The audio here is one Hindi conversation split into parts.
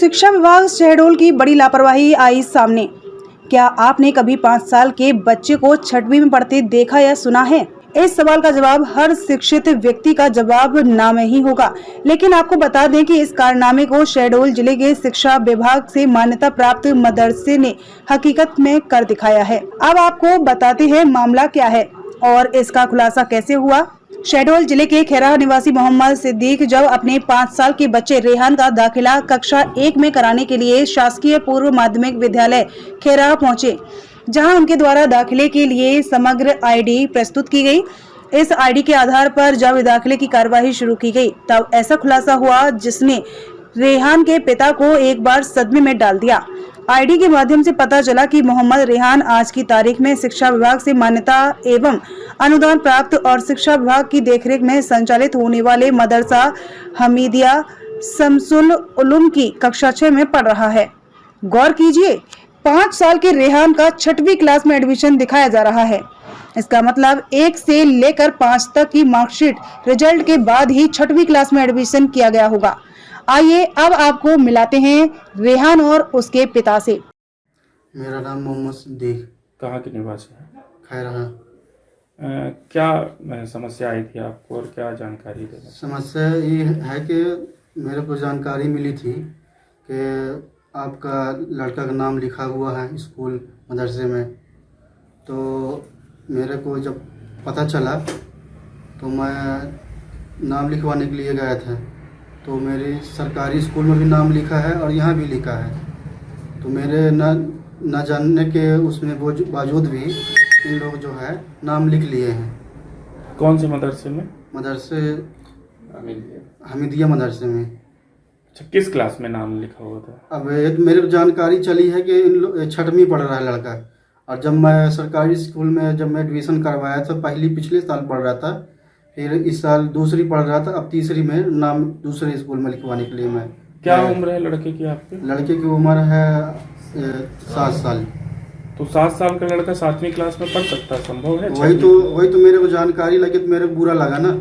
शिक्षा विभाग शहडोल की बड़ी लापरवाही आई सामने। क्या आपने कभी 5 साल के बच्चे को छठवीं में पढ़ते देखा या सुना है? इस सवाल का जवाब हर शिक्षित व्यक्ति का जवाब ना में ही होगा। लेकिन आपको बता दें कि इस कारनामे को शहडोल जिले के शिक्षा विभाग से मान्यता प्राप्त मदरसे ने हकीकत में कर दिखाया है। अब आपको बताते हैं मामला क्या है और इसका खुलासा कैसे हुआ। शहडोल जिले के खैराहा निवासी मोहम्मद सिद्दीक जब अपने 5 साल के बच्चे रेहान का दाखिला कक्षा 1 में कराने के लिए शासकीय पूर्व माध्यमिक विद्यालय खैराहा पहुंचे, जहां उनके द्वारा दाखिले के लिए समग्र आईडी प्रस्तुत की गई। इस आईडी के आधार पर जब दाखिले की कार्यवाही शुरू की गई तब ऐसा खुलासा हुआ जिसने रेहान के पिता को एक बार सदमे में डाल दिया। आईडी के माध्यम से पता चला कि मोहम्मद रेहान आज की तारीख में शिक्षा विभाग से मान्यता एवं अनुदान प्राप्त और शिक्षा विभाग की देखरेख में संचालित होने वाले मदरसा हमीदिया शमसुल उलूम की कक्षा 6 में पढ़ रहा है। गौर कीजिए, 5 साल के रेहान का 6वीं क्लास में एडमिशन दिखाया जा रहा है। इसका मतलब 1 से लेकर 5 तक की मार्कशीट रिजल्ट के बाद ही 6वीं क्लास में एडमिशन किया गया होगा। आइए अब आपको मिलाते हैं रेहान और उसके पिता से। मेरा नाम मोहम्मद सिद्दीक। कहाँ के निवासी हैं? खैराहा। क्या समस्या आई थी आपको और क्या जानकारी देना? समस्या ये है कि मेरे को जानकारी मिली थी कि आपका लड़का का नाम लिखा हुआ है स्कूल मदरसे में। तो मेरे को जब पता चला तो मैं नाम लिखवाने के लिए गया था। तो मेरे सरकारी स्कूल में भी नाम लिखा है और यहाँ भी लिखा है। तो मेरे न जानने के उसमें बावजूद भी इन लोग जो है नाम लिख लिए हैं। कौन से मदरसे में? मदरसे हमीदिया मदरसे में। अच्छा, किस क्लास में नाम लिखा हुआ था? अब एक मेरे को जानकारी चली है कि इन लोग 6वीं पढ़ रहा है लड़का। और जब मैं सरकारी स्कूल में जब मैं एडमिशन करवाया था, पिछले साल पढ़ रहा था, फिर इस साल दूसरी पढ़ रहा था, अब तीसरी में नाम दूसरे स्कूल में लिखवाने के लिए मैं। क्या उम्र है लड़के की आपकी? लड़के की उम्र है 7 साल। तो 7 साल का लड़का 7वीं क्लास में पढ़ सकता है? संभव है? वही तो मेरे को जानकारी लगी तो मेरे को बुरा लगा ना।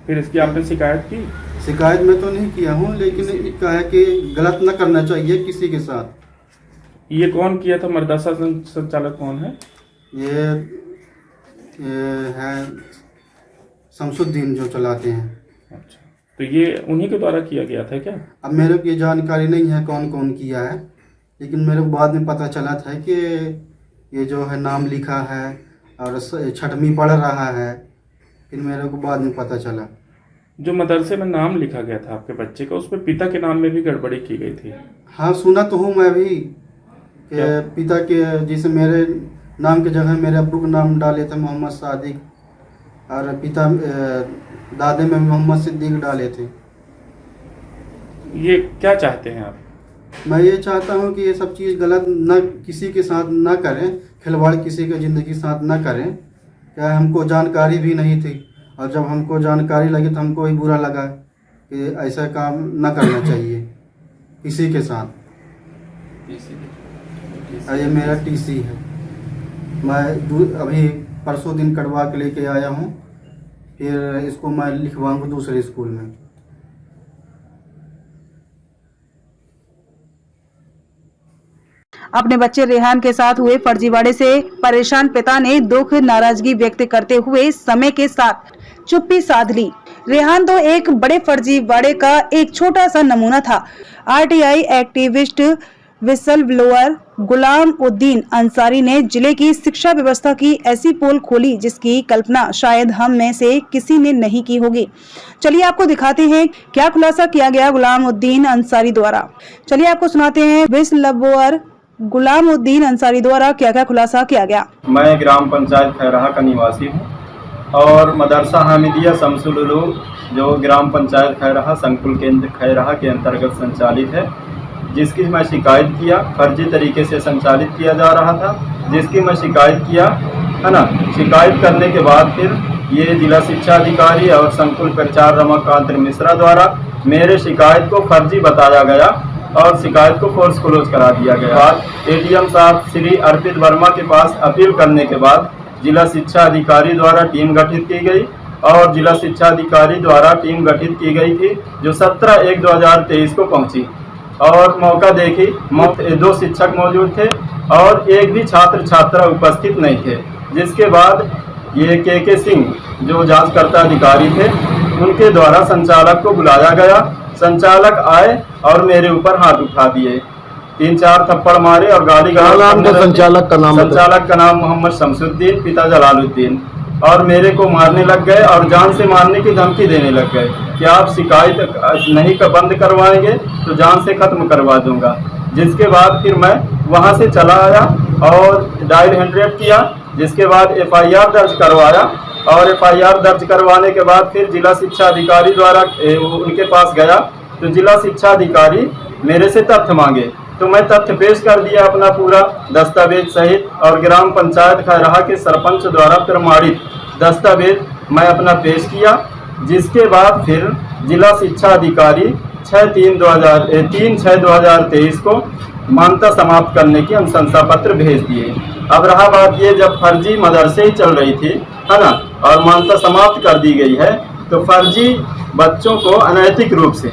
फिर इसकी आपने शिकायत की? शिकायत मैं तो नहीं किया हूँ, लेकिन कहा है कि गलत न करना चाहिए किसी के साथ। ये कौन किया था? मदरसा संचालक कौन है? ये है शमसुद्दीन जो चलाते हैं। अच्छा, तो ये उन्हीं के द्वारा किया गया था क्या? अब मेरे को ये जानकारी नहीं है कौन कौन किया है, लेकिन मेरे को बाद में पता चला था कि ये जो है नाम लिखा है और 6वीं पढ़ रहा है। फिर मेरे को बाद में पता चला। जो मदरसे में नाम लिखा गया था आपके बच्चे का, उसमें पिता के नाम में भी गड़बड़ी की गई थी। हाँ, सुना तो हूँ मैं भी कि पिता के जैसे मेरे नाम की जगह मेरे अब्बू का नाम डाले थे मोहम्मद सादिक, और पिता दादे में मोहम्मद सिद्दीक डाले थे। ये क्या चाहते हैं आप? मैं ये चाहता हूँ कि ये सब चीज़ गलत न किसी के साथ ना करें, खिलवाड़ किसी के ज़िंदगी के साथ ना करें। क्या हमको जानकारी भी नहीं थी, और जब हमको जानकारी लगी तो हमको ही बुरा लगा कि ऐसा काम ना करना चाहिए किसी के साथ। ये मेरा टीसी है। मैं अभी परसों दिन कटवा के लेके आया हूँ, फिर इसको मैं लिखवाऊंगा दूसरे स्कूल में। अपने बच्चे रेहान के साथ हुए फर्जीवाड़े से परेशान पिता ने दुख नाराजगी व्यक्त करते हुए समय के साथ चुप्पी साध ली। रेहान तो एक बड़े फर्जीवाड़े का एक छोटा सा नमूना था। आरटीआई एक्टिविस्ट विसल ब्लोअर गुलाम उद्दीन अंसारी ने जिले की शिक्षा व्यवस्था की ऐसी पोल खोली जिसकी कल्पना शायद हम में से किसी ने नहीं की होगी। चलिए आपको दिखाते हैं क्या खुलासा किया गया गुलाम उद्दीन अंसारी द्वारा। चलिए आपको सुनाते हैं विसल ब्लोअर गुलाम उद्दीन अंसारी द्वारा क्या क्या खुलासा किया गया। मैं ग्राम पंचायत खैराहा का निवासी हूँ और मदरसा हामिदिया शमसुल उलूम जो ग्राम पंचायत खैराहा संकुल केंद्र खैराहा के अंतर्गत संचालित है, जिसकी मैं शिकायत किया, फर्जी तरीके से संचालित किया जा रहा था, जिसकी मैं शिकायत किया है ना। शिकायत करने के बाद फिर ये जिला शिक्षा अधिकारी और संकुल प्रचार रमाकांत मिश्रा द्वारा मेरे शिकायत को फर्जी बताया गया और शिकायत को फोर्स क्लोज करा दिया गया। एडीएम साहब श्री अर्पित वर्मा के पास अपील करने के बाद जिला शिक्षा अधिकारी द्वारा टीम गठित की गई और जिला शिक्षा अधिकारी द्वारा टीम गठित की गई थी जो 17/1/2023 को पहुंची। और मौका देखी 2 शिक्षक मौजूद थे और एक भी छात्र छात्रा उपस्थित नहीं थे। जिसके बाद ये के सिंह जो जांचकर्ता अधिकारी थे उनके द्वारा संचालक को बुलाया गया। संचालक आए और मेरे ऊपर हाथ उठा दिए, 3-4 थप्पड़ मारे और गाली गलौज। संचालक का नाम मोहम्मद शमसुद्दीन, पिता जलालुद्दीन, और मेरे को मारने लग गए और जान से मारने की धमकी देने लग गए कि आप शिकायत नहीं बंद करवाएंगे तो जान से खत्म करवा दूंगा। जिसके बाद फिर मैं वहां से चला आया और डायल 100 किया। जिसके बाद FIR दर्ज करवाया और FIR दर्ज करवाने के बाद फिर जिला शिक्षा अधिकारी द्वारा उनके पास गया तो जिला शिक्षा अधिकारी मेरे से तथ्य मांगे तो मैं तथ्य पेश कर दिया अपना पूरा दस्तावेज सहित, और ग्राम पंचायत खैराहा के सरपंच द्वारा प्रमाणित दस्तावेज मैं अपना पेश किया। जिसके बाद फिर जिला शिक्षा अधिकारी 3/6/2023 को मान्यता समाप्त करने की अनुशंसा पत्र भेज दिए। अब रहा बात ये, जब फर्जी मदरसे ही चल रही थी, है ना, और मान्यता समाप्त कर दी गई है तो फर्जी बच्चों को अनैतिक रूप से,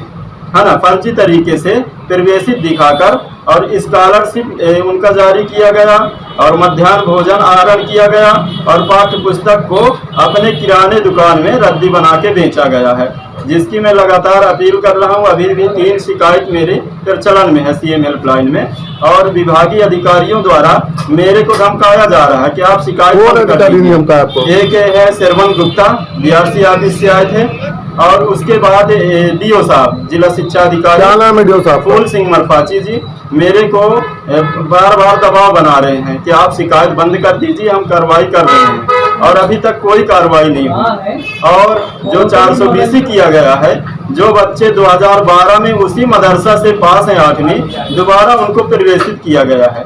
है ना, फर्जी तरीके से प्रवेशित दिखाकर और स्कॉलरशिप उनका जारी किया गया और मध्याह्न भोजन आहरण किया गया और पाठ्य पुस्तक को अपने किराने दुकान में रद्दी बना के बेचा गया है। जिसकी मैं लगातार अपील कर रहा हूं। अभी भी 3 शिकायत मेरी प्रचलन में है CM हेल्पलाइन में, और विभागीय अधिकारियों द्वारा मेरे को धमकाया जा रहा है कि आप शिकायत कर दीजिए। एक है श्रवण गुप्ता, BRC ऑफिस से आए थे, और उसके बाद DO साहब, जिला शिक्षा अधिकारी, क्या नाम है DO साहब? फूल सिंह मरफाची जी, मेरे को बार बार दबाव बना रहे हैं कि आप शिकायत बंद कर दीजिए, हम कार्रवाई कर रहे हैं, और अभी तक कोई कार्रवाई नहीं हुई। और जो 420 किया गया है, जो बच्चे 2012 में उसी मदरसा से पास हैं 8वीं, दोबारा उनको प्रवेशित किया गया है,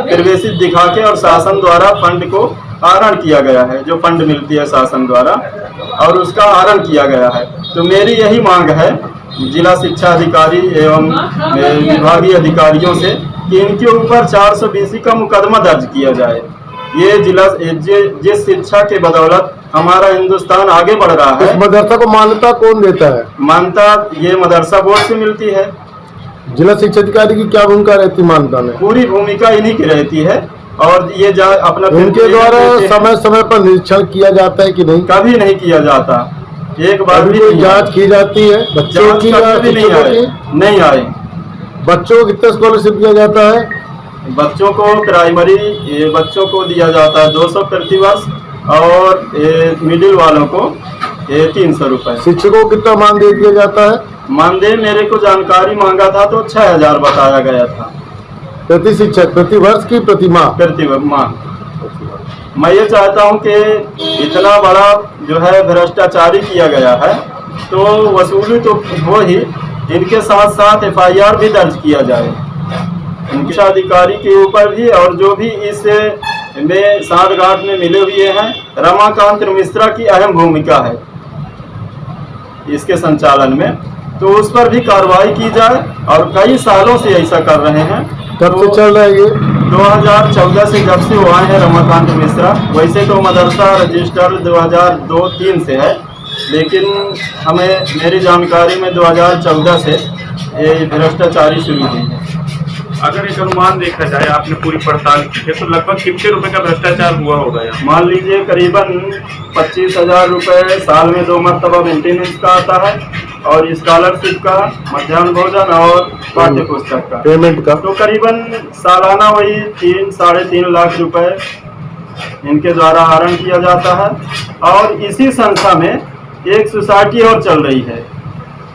प्रवेशित दिखा के, और शासन द्वारा फंड को आहरण किया गया है, जो फंड मिलती है शासन द्वारा, और उसका आहरण किया गया है। तो मेरी यही मांग है जिला शिक्षा अधिकारी एवं विभागीय अधिकारियों से कि इनके ऊपर 420 का मुकदमा दर्ज किया जाए। ये जिस शिक्षा के बदौलत हमारा हिंदुस्तान आगे बढ़ रहा है। इस मदरसा को मान्यता कौन देता है? मान्यता ये मदरसा बोर्ड से मिलती है। जिला शिक्षा अधिकारी की क्या भूमिका रहती है मान्यता में? पूरी भूमिका इन्हीं की रहती है, और ये अपना उनके द्वारा समय समय पर निरीक्षण किया जाता है कि नहीं? कभी नहीं किया जाता, एक बार भी जांच की जाती है। बच्चों की नहीं आए। बच्चों को कितना स्कॉलरशिप दिया जाता है? बच्चों को प्राइमरी बच्चों को दिया जाता है 200 प्रति वर्ष, और मिडिल वालों को 300 रुपए। शिक्षकों को कितना मानदेय दिया जाता है? मानदेय मेरे को जानकारी मांगा था तो 6000 बताया गया था प्रति शिक्षक, प्रति वर्ष की प्रति माह। मैं ये चाहता हूं कि इतना बड़ा जो है भ्रष्टाचारी किया गया है तो वसूली तो हो ही, इनके साथ साथ FIR भी दर्ज किया जाए उनके अधिकारी के ऊपर भी, और जो भी इस में साठगांठ में मिले हुए हैं। रमाकांत मिश्रा की अहम भूमिका है इसके संचालन में, तो उस पर भी कार्रवाई की जाए, और कई सालों से ऐसा कर रहे हैं। कब से चल रहा है ये? 2014 से जब से वो आए हैं रमाकांत मिश्रा। वैसे तो मदरसा रजिस्टर्ड 2002-03 से है, लेकिन हमें मेरी जानकारी में 2014 से ये भ्रष्टाचारी शुरू हुई है। अगर एक अनुमान देखा जाए, आपने पूरी पड़ताल की है, तो लगभग कितने रुपए का भ्रष्टाचार हुआ होगा? मान लीजिए करीबन 25,000 रुपये साल में 2 मरतबा मेंटेनेंस का आता है, और स्कॉलरशिप का, मध्याह्न भोजन और पाठ्य पुस्तक का पेमेंट का, तो करीबन सालाना वही 3-3.5 लाख रुपए इनके द्वारा आहरण किया जाता है। और इसी संस्था में एक सोसाइटी और चल रही है,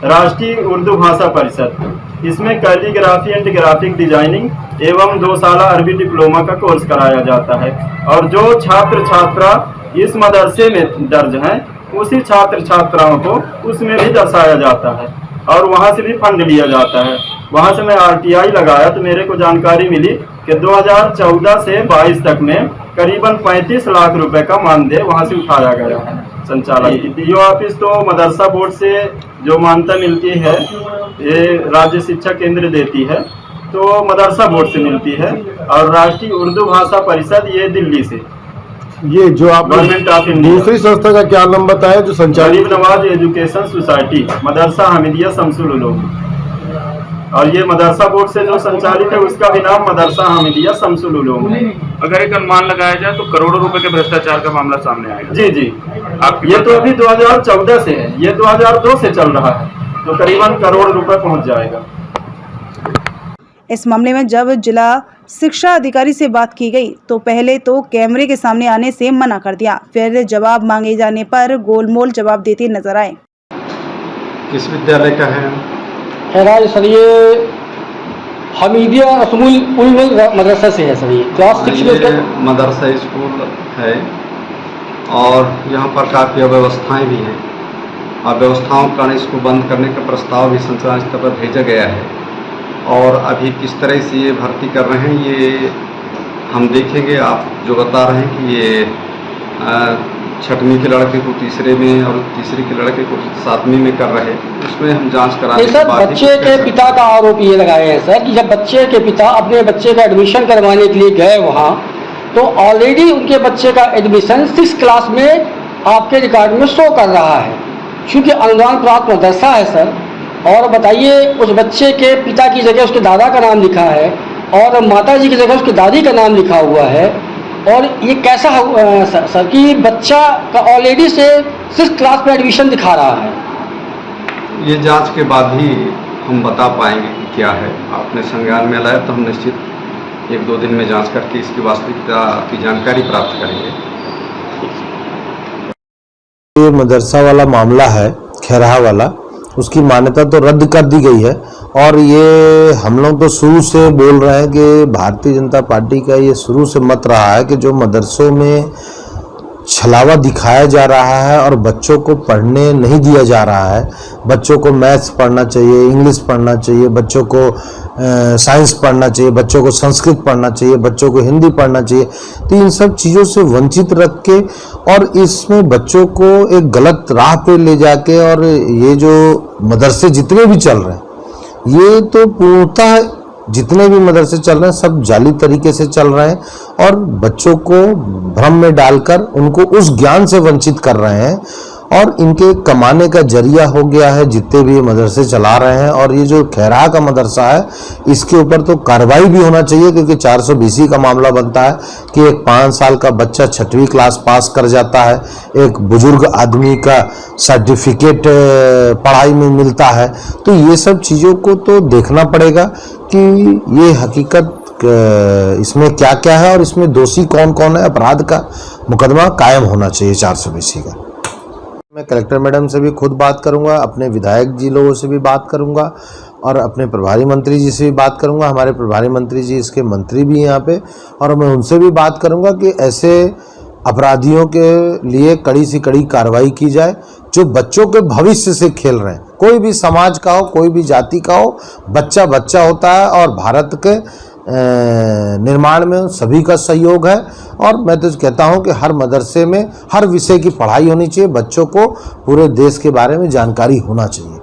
राष्ट्रीय उर्दू भाषा परिषद। इसमें कैलीग्राफी एंड ग्राफिक डिजाइनिंग एवं 2 साल अरबी डिप्लोमा का कोर्स कराया जाता है, और जो छात्र छात्रा इस मदरसे में दर्ज हैं उसी छात्र छात्राओं को उसमें भी दर्शाया जाता है, और वहां से भी फंड लिया जाता है। वहां से मैं RTI लगाया तो मेरे को जानकारी मिली कि 2014 से 22 तक में करीबन 35 लाख रुपए का मानदेय वहां से उठाया गया है संचालक। DO ऑफिस तो मदरसा बोर्ड से जो मान्यता मिलती है ये राज्य शिक्षा केंद्र देती है, तो मदरसा बोर्ड से मिलती है, और राष्ट्रीय उर्दू भाषा परिषद ये दिल्ली से। ये जो आप गवर्नमेंट ऑफ इंडिया दूसरी संस्था का क्या नाम बताया जो संचालित? गरीब नवाज एजुकेशन सोसाइटी, मदरसा हमीदिया शमसुल उलूम। और ये मदरसा बोर्ड से जो संचालित है उसका भी नाम मदरसा हामिदिया शमसुल उलूम है। अगर एक अनुमान लगाया जाए तो करोड़ों रुपए के भ्रष्टाचार का मामला सामने आएगा। जी जी, आपकी ये तो अभी 2014 से है, ये 2002 से चल रहा है, तो करीबन करोड़ रुपए पहुंच जाएगा। इस मामले में जब जिला शिक्षा अधिकारी से बात की गई तो पहले तो कैमरे के सामने आने से मना कर दिया, फिर जवाब मांगे जाने पर गोलमोल जवाब देते नजर आए। किस विद्यालय का है? खैराज सर, ये हमीदिया रसूल उल मदरसा से है सर, ये क्लास 6 में। ये मदरसा स्कूल है और यहाँ पर काफ़ी अव्यवस्थाएँ भी हैं। अव्यवस्थाओं के कारण इसको बंद करने का प्रस्ताव भी संचालन स्तर पर भेजा गया है और अभी किस तरह से ये भर्ती कर रहे हैं ये हम देखेंगे। आप जो बता रहे हैं कि ये 6वीं के लड़के को 3रे में और 3री के लड़के को 7वीं में कर रहे हैं, उसमें हम जांच कराने सर, बच्चे के पिता का आरोप ये लगाया है सर कि जब बच्चे के पिता अपने बच्चे का एडमिशन करवाने के लिए गए वहाँ, तो ऑलरेडी उनके बच्चे का एडमिशन 6 क्लास में आपके रिकॉर्ड में शो कर रहा है, क्योंकि अनुदान प्राप्त मदरसा है सर। और बताइए, उस बच्चे के पिता की जगह उसके दादा का नाम लिखा है और माता जी की जगह उसकी दादी का नाम लिखा हुआ है, और ये कैसा सर कि बच्चा का ऑलरेडी से 6 क्लास में एडमिशन दिखा रहा है। ये जांच के बाद ही हम बता पाएंगे कि क्या है। आपने संज्ञान में लाया तो हम निश्चित 1-2 दिन में जांच करके इसकी वास्तविकता की जानकारी प्राप्त करेंगे। ये मदरसा वाला मामला है, खैराहा वाला, उसकी मान्यता तो रद्द कर दी गई है। और ये हम लोग तो शुरू से बोल रहे हैं कि भारतीय जनता पार्टी का ये शुरू से मत रहा है कि जो मदरसों में छलावा दिखाया जा रहा है और बच्चों को पढ़ने नहीं दिया जा रहा है। बच्चों को मैथ्स पढ़ना चाहिए, इंग्लिश पढ़ना चाहिए, बच्चों को साइंस पढ़ना चाहिए, बच्चों को संस्कृत पढ़ना चाहिए, बच्चों को हिंदी पढ़ना चाहिए। तो इन सब चीज़ों से वंचित रख के और इसमें बच्चों को एक गलत राह पे ले जाके, और ये जो मदरसे जितने भी चल रहे हैं ये तो पूर्णतः जितने भी मदरसे चल रहे हैं सब जाली तरीके से चल रहे हैं और बच्चों को भ्रम में डालकर उनको उस ज्ञान से वंचित कर रहे हैं और इनके कमाने का जरिया हो गया है जितने भी ये मदरसे चला रहे हैं। और ये जो खैराहा का मदरसा है इसके ऊपर तो कार्रवाई भी होना चाहिए, क्योंकि 420 का मामला बनता है कि एक 5 साल का बच्चा 6वीं क्लास पास कर जाता है, एक बुजुर्ग आदमी का सर्टिफिकेट पढ़ाई में मिलता है। तो ये सब चीज़ों को तो देखना पड़ेगा कि ये हकीकत इसमें क्या क्या है और इसमें दोषी कौन कौन है। अपराध का मुकदमा कायम होना चाहिए 420 का। मैं कलेक्टर मैडम से भी खुद बात करूंगा, अपने विधायक जी लोगों से भी बात करूंगा और अपने प्रभारी मंत्री जी से भी बात करूंगा। हमारे प्रभारी मंत्री जी इसके मंत्री भी हैं यहाँ पे, और मैं उनसे भी बात करूंगा कि ऐसे अपराधियों के लिए कड़ी से कड़ी कार्रवाई की जाए जो बच्चों के भविष्य से खेल रहे हैं। कोई भी समाज का हो, कोई भी जाति का हो, बच्चा बच्चा होता है और भारत के निर्माण में सभी का सहयोग है। और मैं तो कहता हूं कि हर मदरसे में हर विषय की पढ़ाई होनी चाहिए, बच्चों को पूरे देश के बारे में जानकारी होना चाहिए।